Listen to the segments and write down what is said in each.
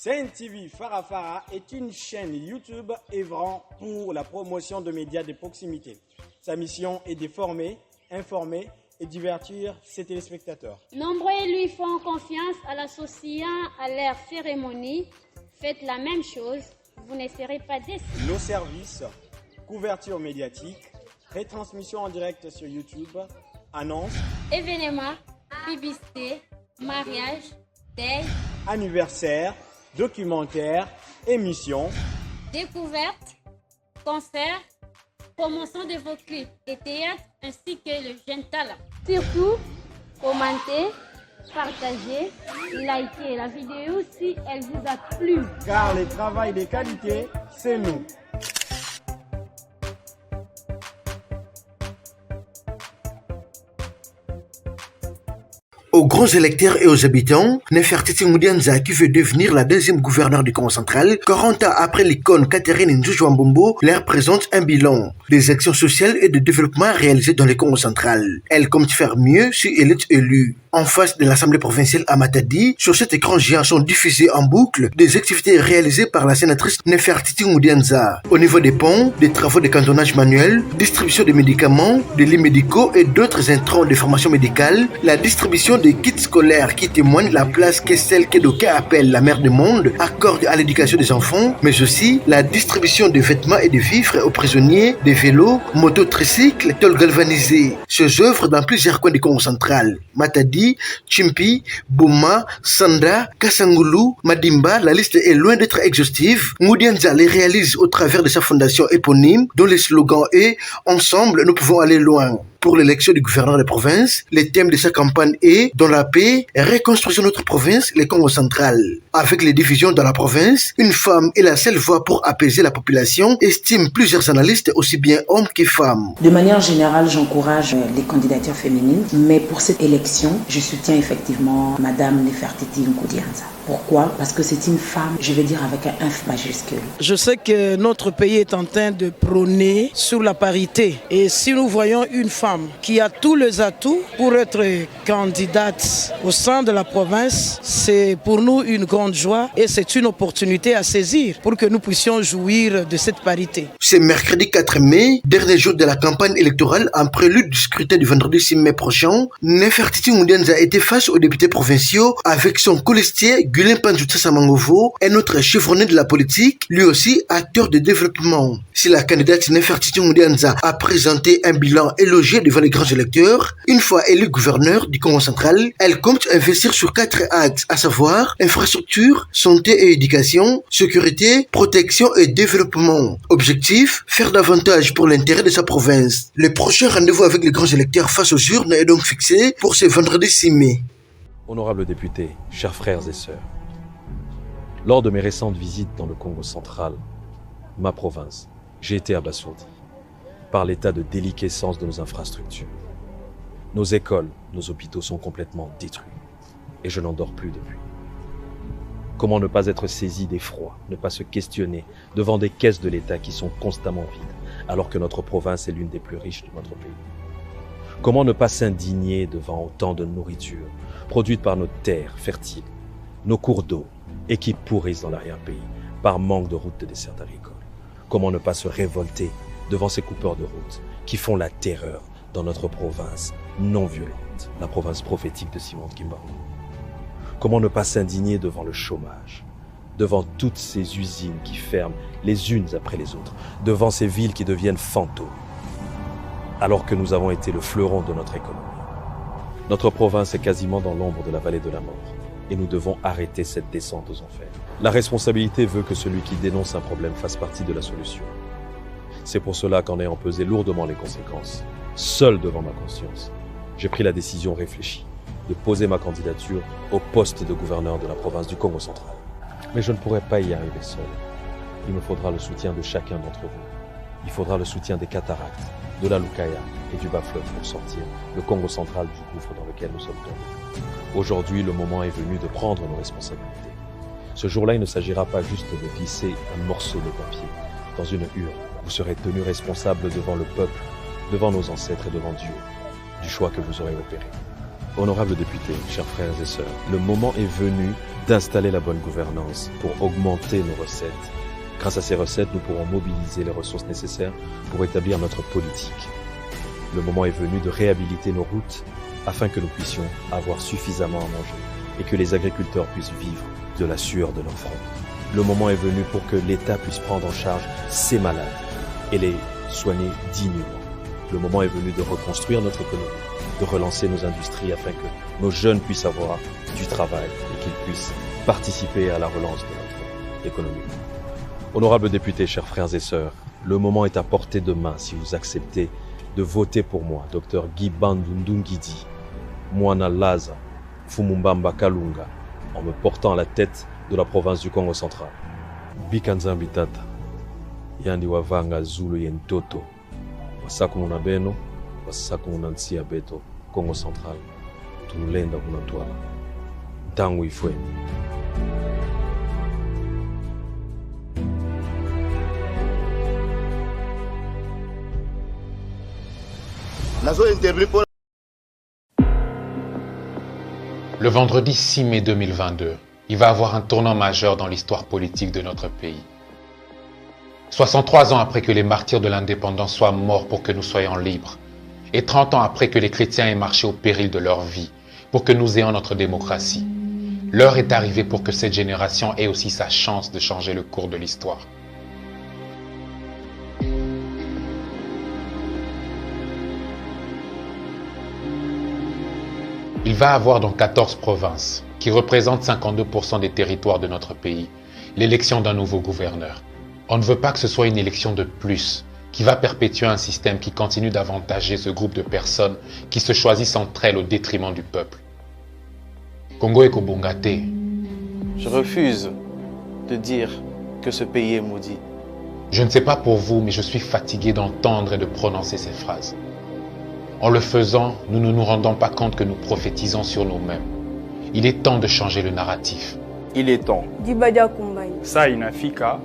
Sen TV Farafara est une chaîne YouTube œuvrant pour la promotion de médias de proximité. Sa mission est de former, informer et divertir ses téléspectateurs. Nombreux lui font confiance en l'associant à leur cérémonie. Faites la même chose, vous ne serez pas déçus. Nos services, couverture médiatique, retransmission en direct sur YouTube, annonces, événements, publicité, mariage, deuil, anniversaire, documentaires, émissions, découvertes, concerts, promotion de vos clips et théâtre ainsi que le jeune talent. Surtout, commentez, partagez, likez la vidéo si elle vous a plu. Car le travail de qualité, c'est nous. Aux grands électeurs et aux habitants, Nefertiti Mudianza, qui veut devenir la deuxième gouverneure du Congo central, 40 ans après l'icône Catherine Njoujouambombo, leur présente un bilan des actions sociales et de développement réalisées dans le Congo central. Elle compte faire mieux si elle est élue. En face de l'Assemblée provinciale à Matadi, sur cet écran géant sont diffusées en boucle des activités réalisées par la sénatrice Nefertiti Mudianza. Au niveau des ponts, des travaux de cantonnage manuel, distribution de médicaments, des lits médicaux et d'autres intrants de formation médicale, la distribution des kits scolaires qui témoignent de la place que celle que d'aucuns appellent la mère du monde accorde à l'éducation des enfants, mais aussi la distribution de vêtements et de vivres aux prisonniers, des vélos, motos, tricycles, tôles galvanisées. Ces œuvres dans plusieurs coins du Congo central. Matadi, Chimpi, Bouma, Sanda, Kasangulu, Madimba, la liste est loin d'être exhaustive. Mudianza les réalise au travers de sa fondation éponyme dont le slogan est « Ensemble, nous pouvons aller loin ». Pour l'élection du gouverneur de province, le thème de sa campagne est « Dans la paix, reconstruisons notre province, le Congo central ». Avec les divisions dans la province, une femme est la seule voie pour apaiser la population, estiment plusieurs analystes, aussi bien hommes que femmes. De manière générale, j'encourage les candidatures féminines, mais pour cette élection, je soutiens effectivement Madame Nefertiti Mudianza. Pourquoi? Parce que c'est une femme, je vais dire avec un F majuscule. Je sais que notre pays est en train de prôner sur la parité. Et si nous voyons une femme qui a tous les atouts pour être candidate au sein de la province, c'est pour nous une grande joie et c'est une opportunité à saisir pour que nous puissions jouir de cette parité. C'est mercredi 4 mai, dernier jour de la campagne électorale, en prélude du scrutin du vendredi 6 mai prochain. Nefertiti Mudianza était face aux députés provinciaux avec son colistier Gulin Panjouta Samangovo, un autre chevronné de la politique, lui aussi acteur de développement. Si la candidate Nefertiti Mudianza a présenté un bilan élogieux devant les grands électeurs, une fois élue gouverneur du Congo central, elle compte investir sur 4 axes, à savoir infrastructure, santé et éducation, sécurité, protection et développement. Objectif, faire davantage pour l'intérêt de sa province. Le prochain rendez-vous avec les grands électeurs face aux urnes est donc fixé pour ce vendredi 6 mai. Honorables députés, chers frères et sœurs, lors de mes récentes visites dans le Congo central, ma province, j'ai été abasourdi par l'état de déliquescence de nos infrastructures. Nos écoles, nos hôpitaux sont complètement détruits et je n'en dors plus depuis. Comment ne pas être saisi d'effroi, ne pas se questionner devant des caisses de l'État qui sont constamment vides alors que notre province est l'une des plus riches de notre pays? Comment ne pas s'indigner devant autant de nourriture produite par nos terres fertiles, nos cours d'eau et qui pourrissent dans l'arrière-pays par manque de routes de dessert agricole? Comment ne pas se révolter devant ces coupeurs de route qui font la terreur dans notre province non violente, la province prophétique de Simon Kimbangu? Comment ne pas s'indigner devant le chômage, devant toutes ces usines qui ferment les unes après les autres, devant ces villes qui deviennent fantômes, alors que nous avons été le fleuron de notre économie? Notre province est quasiment dans l'ombre de la vallée de la mort et nous devons arrêter cette descente aux enfers. La responsabilité veut que celui qui dénonce un problème fasse partie de la solution. C'est pour cela qu'en ayant pesé lourdement les conséquences, seul devant ma conscience, j'ai pris la décision réfléchie de poser ma candidature au poste de gouverneur de la province du Congo central. Mais je ne pourrai pas y arriver seul. Il me faudra le soutien de chacun d'entre vous. Il faudra le soutien des cataractes, de la Lukaya et du bas-fleuve pour sortir le Congo central du gouffre dans lequel nous sommes tombés. Aujourd'hui, le moment est venu de prendre nos responsabilités. Ce jour-là, il ne s'agira pas juste de glisser un morceau de papier dans une urne. Vous serez tenus responsables devant le peuple, devant nos ancêtres et devant Dieu, du choix que vous aurez opéré. Honorables députés, chers frères et sœurs, le moment est venu d'installer la bonne gouvernance pour augmenter nos recettes. Grâce à ces recettes, nous pourrons mobiliser les ressources nécessaires pour établir notre politique. Le moment est venu de réhabiliter nos routes afin que nous puissions avoir suffisamment à manger et que les agriculteurs puissent vivre de la sueur de leur front. Le moment est venu pour que l'État puisse prendre en charge ces malades et les soigner dignement. Le moment est venu de reconstruire notre économie, de relancer nos industries afin que nos jeunes puissent avoir du travail et qu'ils puissent participer à la relance de notre économie. Honorables députés, chers frères et sœurs, le moment est à portée de main si vous acceptez de voter pour moi, Dr Guy Bandundungidi, Mwana Laza, Fumumbamba Kalunga, en me portant à la tête de la province du Congo central. Bikanzambi tata, yandi wavanga zulu yentoto, wasaku muna beno, wasaku muna nsia beto, Congo central, tulenda kuna twala. Tangu ifwe. Le vendredi 6 mai 2022, il va avoir un tournant majeur dans l'histoire politique de notre pays. 63 ans après que les martyrs de l'indépendance soient morts pour que nous soyons libres, et 30 ans après que les chrétiens aient marché au péril de leur vie pour que nous ayons notre démocratie, l'heure est arrivée pour que cette génération ait aussi sa chance de changer le cours de l'histoire. Il va avoir dans 14 provinces, qui représentent 52% des territoires de notre pays, l'élection d'un nouveau gouverneur. On ne veut pas que ce soit une élection de plus, qui va perpétuer un système qui continue d'avantager ce groupe de personnes qui se choisissent entre elles au détriment du peuple. Congo Ekobongate. Je refuse de dire que ce pays est maudit. Je ne sais pas pour vous, mais je suis fatigué d'entendre et de prononcer ces phrases. En le faisant, nous ne nous rendons pas compte que nous prophétisons sur nous-mêmes. Il est temps de changer le narratif. Il est temps. Ça inafika.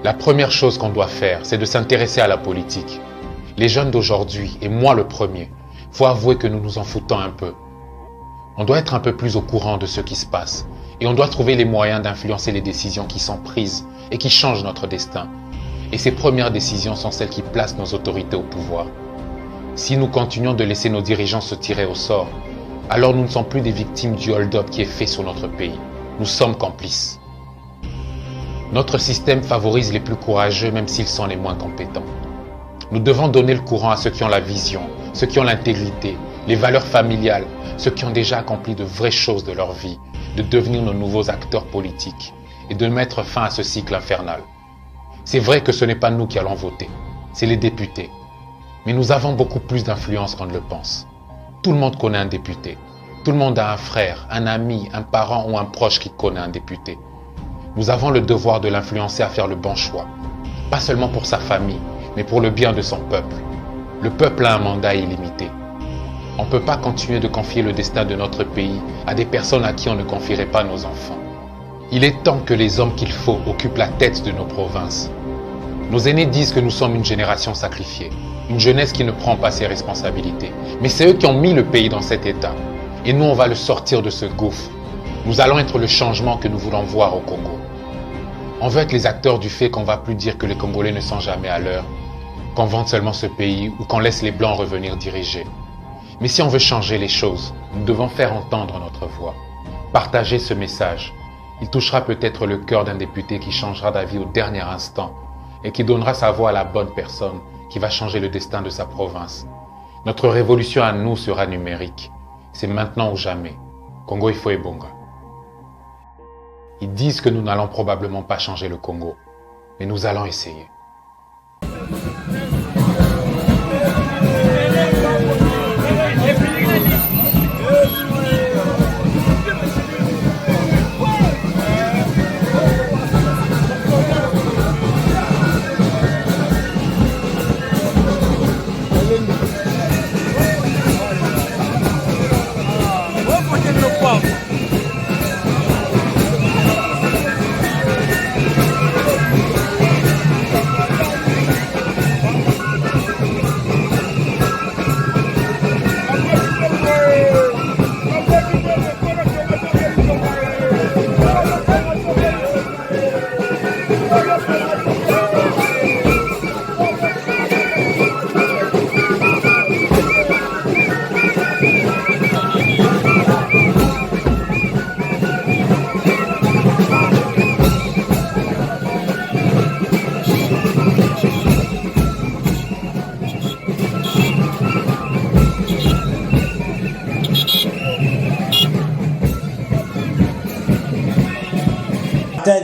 La première chose qu'on doit faire, c'est de s'intéresser à la politique. Les jeunes d'aujourd'hui, et moi le premier, faut avouer que nous nous en foutons un peu. On doit être un peu plus au courant de ce qui se passe. Et on doit trouver les moyens d'influencer les décisions qui sont prises et qui changent notre destin. Et ces premières décisions sont celles qui placent nos autorités au pouvoir. Si nous continuons de laisser nos dirigeants se tirer au sort, alors nous ne sommes plus des victimes du hold-up qui est fait sur notre pays. Nous sommes complices. Notre système favorise les plus courageux même s'ils sont les moins compétents. Nous devons donner le courant à ceux qui ont la vision, ceux qui ont l'intégrité, les valeurs familiales, ceux qui ont déjà accompli de vraies choses de leur vie, de devenir nos nouveaux acteurs politiques et de mettre fin à ce cycle infernal. C'est vrai que ce n'est pas nous qui allons voter, c'est les députés. Mais nous avons beaucoup plus d'influence qu'on ne le pense. Tout le monde connaît un député. Tout le monde a un frère, un ami, un parent ou un proche qui connaît un député. Nous avons le devoir de l'influencer à faire le bon choix. Pas seulement pour sa famille, mais pour le bien de son peuple. Le peuple a un mandat illimité. On ne peut pas continuer de confier le destin de notre pays à des personnes à qui on ne confierait pas nos enfants. Il est temps que les hommes qu'il faut occupent la tête de nos provinces. Nos aînés disent que nous sommes une génération sacrifiée, une jeunesse qui ne prend pas ses responsabilités. Mais c'est eux qui ont mis le pays dans cet état. Et nous, on va le sortir de ce gouffre. Nous allons être le changement que nous voulons voir au Congo. On veut être les acteurs du fait qu'on ne va plus dire que les Congolais ne sont jamais à l'heure, qu'on vende seulement ce pays ou qu'on laisse les Blancs revenir diriger. Mais si on veut changer les choses, nous devons faire entendre notre voix. Partager ce message. Il touchera peut-être le cœur d'un député qui changera d'avis au dernier instant et qui donnera sa voix à la bonne personne qui va changer le destin de sa province. Notre révolution à nous sera numérique. C'est maintenant ou jamais. Congo Ifo Ebonga. Ils disent que nous n'allons probablement pas changer le Congo, mais nous allons essayer.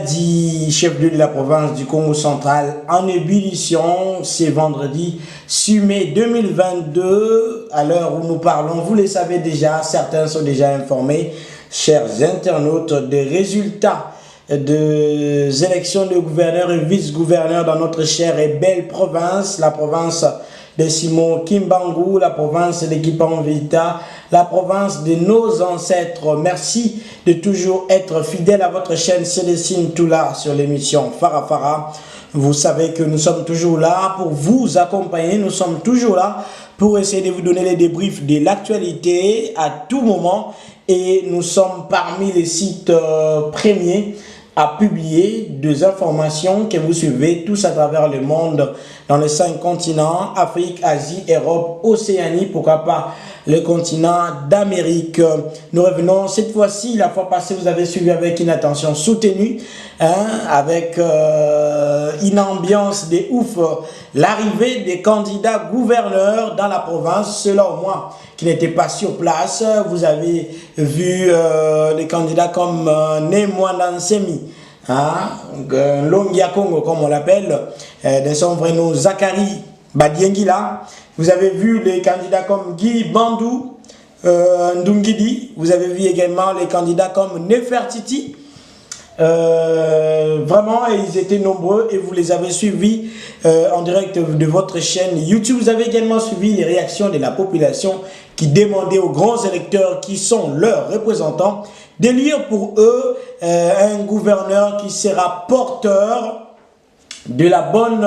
Dit chef-lieu de la province du Congo central en ébullition, c'est vendredi 6 mai 2022. À l'heure où nous parlons, vous le savez déjà, certains sont déjà informés, chers internautes, des résultats des élections de gouverneurs et vice-gouverneurs dans notre chère et belle province, la province de Simon Kimbangu, la province de Kipanvita, la province de nos ancêtres. Merci de toujours être fidèle à votre chaîne Célestine Toula sur l'émission Farafara. Vous savez que nous sommes toujours là pour vous accompagner, nous sommes toujours là pour essayer de vous donner les débriefs de l'actualité à tout moment et nous sommes parmi les sites premiers à publier des informations que vous suivez tous à travers le monde, dans les 5 continents, Afrique, Asie, Europe, Océanie, pourquoi pas le continent d'Amérique. Nous revenons cette fois-ci, la fois passée, vous avez suivi avec une attention soutenue, avec une ambiance de ouf, l'arrivée des candidats gouverneurs dans la province, selon moi, qui n'étaient pas sur place. Vous avez vu des candidats comme Nemwanansemi, Longia Congo comme on l'appelle, de son vrai nom Zachary Badiengila. Vous avez vu les candidats comme Guy Bandou, Ndungidi. Vous avez vu également les candidats comme Nefertiti. Vraiment, ils étaient nombreux et vous les avez suivis en direct de votre chaîne YouTube. Vous avez également suivi les réactions de la population qui demandait aux grands électeurs qui sont leurs représentants d'élire pour eux un gouverneur qui sera porteur de la bonne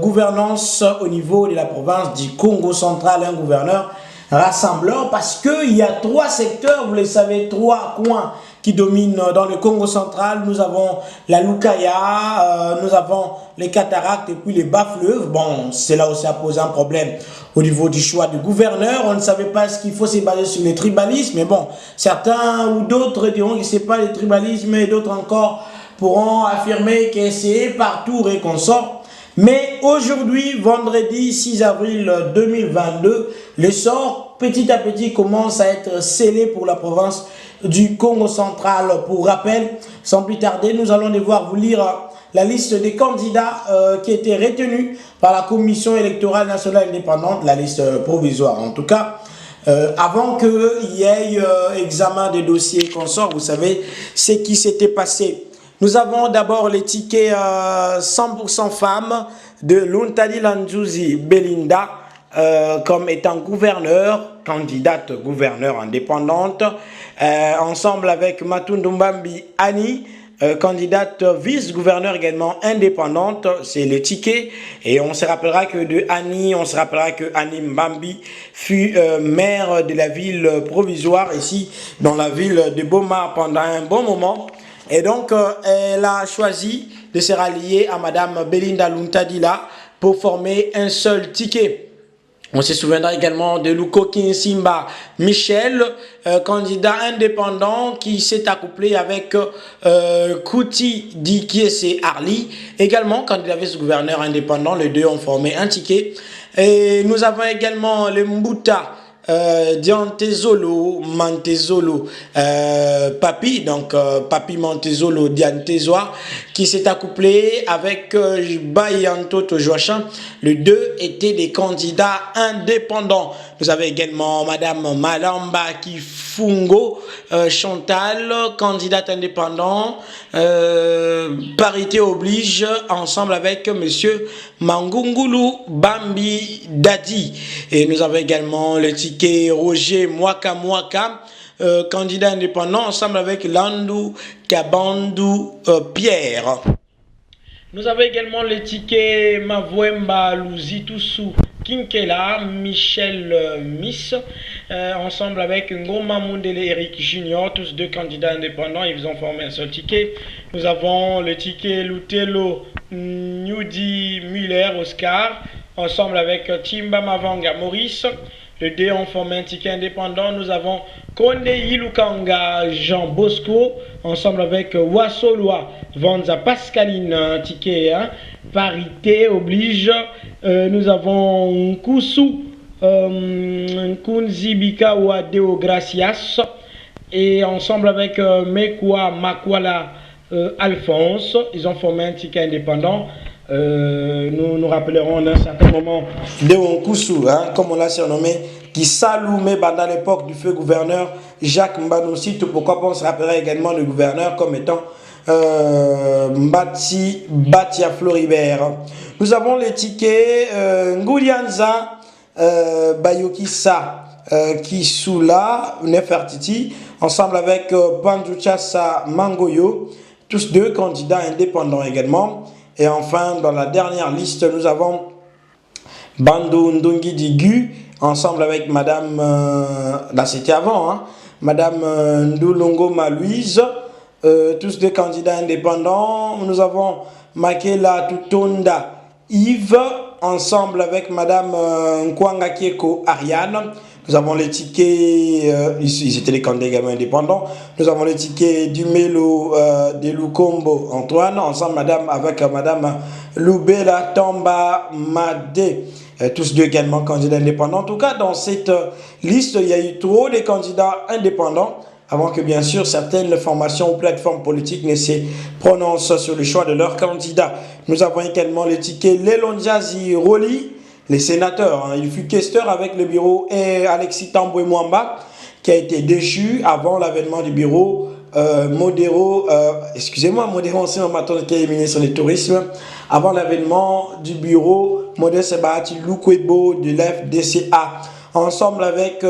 gouvernance au niveau de la province du Congo central, un gouverneur rassembleur, parce qu'il y a 3 secteurs, vous le savez, 3 coins qui dominent dans le Congo central. Nous avons la Lukaya, nous avons les cataractes et puis les bas-fleuves. Bon, c'est là où ça pose un problème au niveau du choix du gouverneur. On ne savait pas ce qu'il faut se baser sur les tribalismes, mais bon, certains ou d'autres diront que ce n'est pas les tribalismes et d'autres encore pourront affirmer que c'est partout et qu'on sort. Mais aujourd'hui, vendredi 6 avril 2022, le sort petit à petit commence à être scellé pour la province du Congo central. Pour rappel, sans plus tarder, nous allons devoir vous lire la liste des candidats qui étaient retenus par la Commission électorale nationale indépendante, la liste provisoire en tout cas. Avant qu'il y ait examen des dossiers consorts, vous savez ce qui s'était passé. Nous avons d'abord les tickets 100% femmes de Luntadi Landjouzi Belinda comme étant candidate gouverneur indépendante, ensemble avec Matundu Mbambi Annie, candidate vice-gouverneur également indépendante, c'est les tickets. Et on se rappellera que de Annie, on se rappellera que Annie Mbambi fut maire de la ville provisoire ici dans la ville de Boma pendant un bon moment. Et donc, elle a choisi de se rallier à Madame Belinda Luntadila pour former un seul ticket. On se souviendra également de Luko Kinsimba Michel, candidat indépendant qui s'est accouplé avec Kouti Dikiese Arli, également candidat vice-gouverneur indépendant. Les deux ont formé un ticket. Et nous avons également le Mbuta Diantezolo Mantezolo Papi, donc Papi Mantezolo Diantezoa, qui s'est accouplé avec Bayanto Tojoachin. Les deux étaient des candidats indépendants. Nous avons également Madame Malamba Kifungo Chantal, candidate indépendant. Parité oblige, ensemble avec Monsieur Mangungulu Bambi Dadi. Et nous avons également le ticket Roger Mwaka Mwaka, candidat indépendant, ensemble avec Landou Kabandu Pierre. Nous avons également le ticket Mavwemba Luzitusu Kinkela Michel Miss, ensemble avec Ngoma Mundele Eric Junior, tous deux candidats indépendants. Ils ont formé un seul ticket. Nous avons le ticket Lutelo Nudi Muller Oscar, ensemble avec Timba Mavanga Maurice. Les deux ont formé un ticket indépendant. Nous avons Konde Ilukanga Jean Bosco, ensemble avec Wassolwa Vanza Pascaline, ticket 1. Parité oblige. Nous avons Koussou Nkunzi Bika Wadeo Gracias, et ensemble avec Mekwa Makwala Alphonse, ils ont formé un ticket indépendant. Nous nous rappellerons à un certain moment de Nkusu, hein, comme on l'a surnommé, qui s'allume dans l'époque du feu gouverneur Jacques Mbanoussi. Tout pourquoi on se rappellera également le gouverneur comme étant Batia Floribert. Nous avons les tickets Ngoulianza Bayokisa Kisula Nefertiti, ensemble avec Panduchasa Mangoyo, tous deux candidats indépendants également. Et enfin, dans la dernière liste, nous avons Bando Ndongi Digu, ensemble avec Madame, là c'était avant, hein, Madame Ndulongo Malouise, tous deux candidats indépendants. Nous avons Makela Tutonda Yves, ensemble avec Madame Nkwanga Kieko Ariane. Nous avons les tickets, ils étaient les candidats également indépendants. Nous avons les tickets du Melo de Lukombo Antoine, ensemble avec Madame Loubela Tamba Madé. Tous deux également candidats indépendants. En tout cas, dans cette liste, il y a eu trop de candidats indépendants avant que, bien sûr, certaines formations ou plateformes politiques ne se prononcent sur le choix de leurs candidats. Nous avons également les tickets Lelonjazi Roli, les sénateurs. Hein. Il fut questeur avec le bureau et Alexis Tamboué Mwamba, qui a été déchu avant l'avènement du bureau Modéro, Modéro, c'est qui est ministre du Tourisme, avant l'avènement du bureau Modeste Bahati Lukwebo de l'FDCA, ensemble avec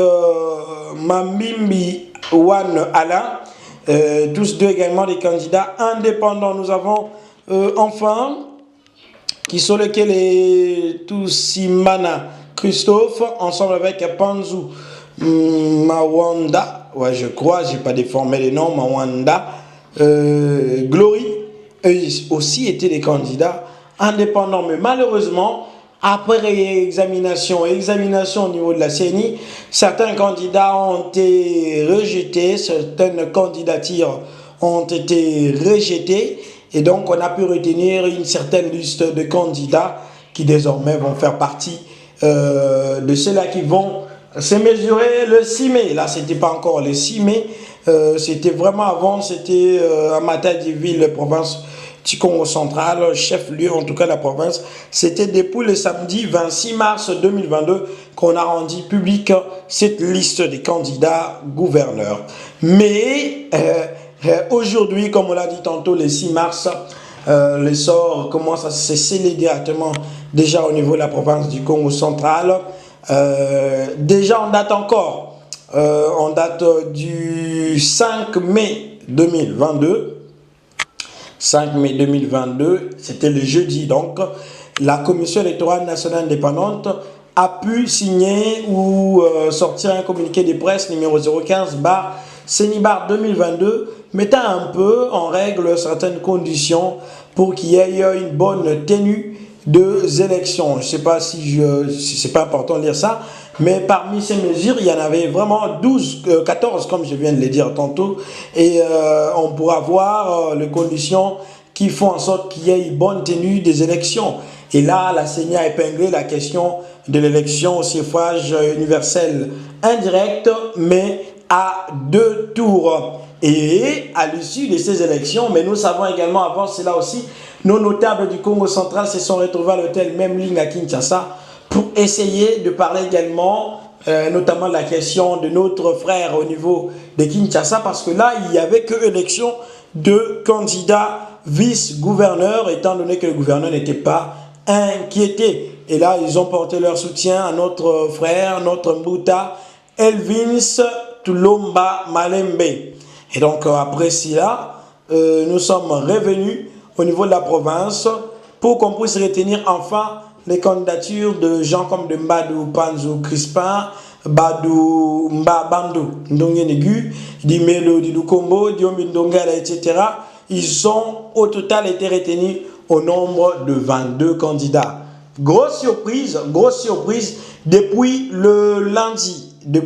Mamimbi Wan Alain, tous deux également des candidats indépendants. Nous avons enfin, qui sont lesquels les Toussimana Christophe, ensemble avec Panzu Mawanda, ouais je crois, j'ai pas déformé les noms, Mawanda, Glory, eux aussi étaient des candidats indépendants, mais malheureusement, après examination au niveau de la CENI, certains candidats ont été rejetés, certaines candidatures ont été rejetées, et donc on a pu retenir une certaine liste de candidats qui désormais vont faire partie de ceux-là qui vont se mesurer le 6 mai. Là, c'était pas encore le 6 mai, c'était vraiment avant, c'était à Matadi-Ville, province du Congo central, chef-lieu en tout cas de la province. C'était depuis le samedi 26 mars 2022 qu'on a rendu public cette liste des candidats gouverneurs. Mais aujourd'hui, comme on l'a dit tantôt, le 6 mars, le sort commence à se sceller directement déjà au niveau de la province du Congo central. Déjà on date encore, on date du 5 mai 2022. 5 mai 2022, c'était le jeudi, donc la Commission électorale nationale indépendante a pu signer ou sortir un communiqué de presse numéro 015/Sénibar 2022, mettant un peu en règle certaines conditions pour qu'il y ait une bonne tenue des élections. Je ne sais pas si c'est pas important de lire ça, mais parmi ces mesures, il y en avait vraiment 14 comme je viens de le dire tantôt, et on pourra voir les conditions qui font en sorte qu'il y ait une bonne tenue des élections. Et là, la CENI a épinglé la question de l'élection au suffrage universel indirect, mais à 2 tours. Et à l'issue de ces élections, mais nous savons également avant cela aussi, nos notables du Congo central se sont retrouvés à l'hôtel Memling à Kinshasa pour essayer de parler également, notamment de la question de notre frère au niveau de Kinshasa, parce que là, il n'y avait que élection de candidats vice-gouverneurs, étant donné que le gouverneur n'était pas inquiété. Et là, ils ont porté leur soutien à notre frère, notre Mbouta, Elvins Tulomba Malembe. Et donc, après cela, nous sommes revenus au niveau de la province pour qu'on puisse retenir enfin les candidatures de gens comme de Mbadou Panzo Crispin, Badou Mbabando Ndongenegu, Dimelo Didukombo, Diomi Ndongala, etc. Ils ont au total été retenus au nombre de 22 candidats. Grosse surprise depuis le lundi de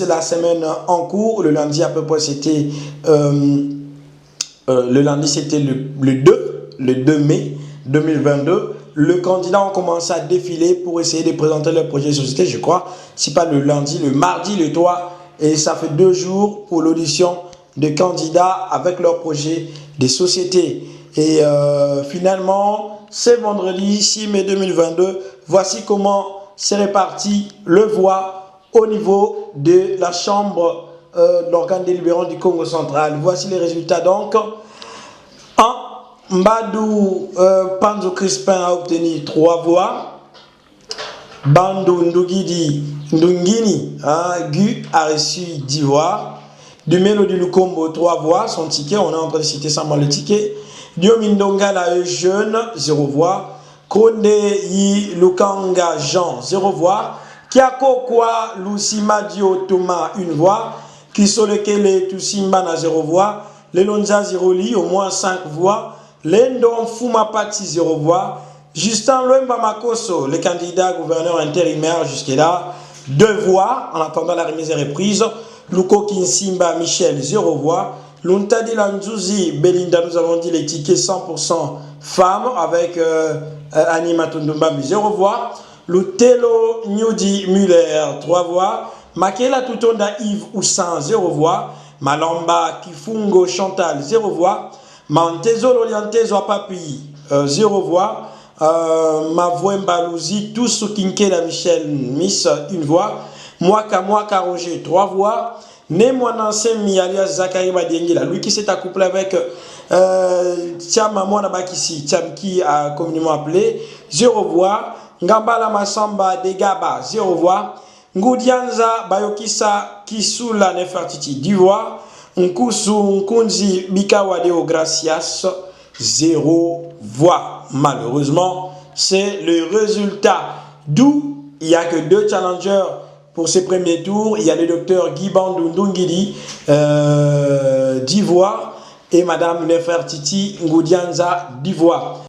la semaine en cours. Le lundi à peu près c'était le 2 mai 2022. le candidat ont commencé à défiler pour essayer de présenter leur projet de société, je crois, si pas le lundi, le mardi, le 3, et ça fait 2 jours pour l'audition de candidats avec leur projet de société. Et finalement, c'est vendredi 6 mai 2022, voici comment s'est réparti le voix au niveau de la chambre de l'organe délibérant du Congo central. Voici les résultats donc. Mbadou Panzo Crispin a obtenu 3 voix. Bandou Ndungini Gu a reçu 10 voix. Dumelo du Lukombo 3 voix. Son ticket, on est en train de citer seulement le ticket. Diomindonga la jeune 0 voix. Konde Yi Lukanga Jean 0 voix. Kiako Kwa Lusima Dio Thomas 1 voix. Kisolekele Tusimba na 0 voix. Lelonza Ziroli au moins 5 voix. Lendon Fumapati 0 voix. Justin Loemba Makoso, le candidat gouverneur intérimaire jusque-là, 2 voix en attendant la remise et reprise. Luko Kinsimba Michel 0 voix. Luntadi Lanzuzi Belinda, nous avons dit les tickets 100% femmes avec Anima Tundumba 0 voix. Lutelo Nyudi Muller 3 voix. Makela Tutonda Yves Oussan 0 voix. Malamba Kifungo Chantal 0 voix. Mantezo Loliantezo Papi 0 voix. Mavouemba Louzi Toussou Kinkela Michel Miss 1 voix. Mwaka Roger 3 voix. Nemwanansemi alias Zakari Badiengila, lui qui s'est accouplé avec Tiam Mwana Bakisi, Tiam qui a communément appelé 0 voix. Ngambala Masamba Degaba 0 voix. Ngoudianza Bayokisa Kisula Nefertiti 10 voix. Nkusu Nkunzi Bikawadeo Gracias 0 voix. Malheureusement, c'est le résultat. D'où il n'y a que 2 challengers pour ces premiers tours. Il y a le docteur Guy Bandou Ndungidi 10 voix et Madame Nefertiti Ngoudianza 10 voix.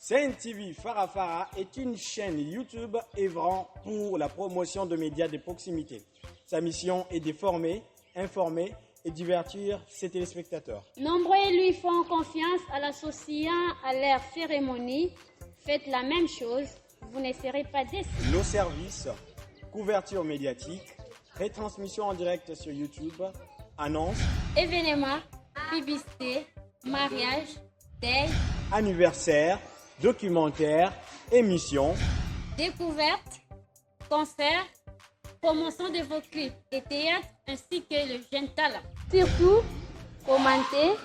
CNTV Farafara est une chaîne YouTube œuvrant pour la promotion de médias de proximité. Sa mission est de former, informer et divertir ses téléspectateurs. Nombreux lui font confiance en l'associant à leur cérémonie. Faites la même chose, vous ne serez pas déçus. Nos services, couverture médiatique, retransmission en direct sur YouTube, annonces, événements, publicité, mariage, deuil, anniversaire, documentaires, émissions, découvertes, concerts, promotion de vos clips et théâtres ainsi que le jeune talent. Surtout, commentez,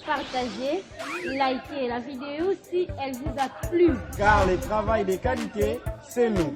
partagez, likez la vidéo si elle vous a plu. Car le travail de qualité, c'est nous.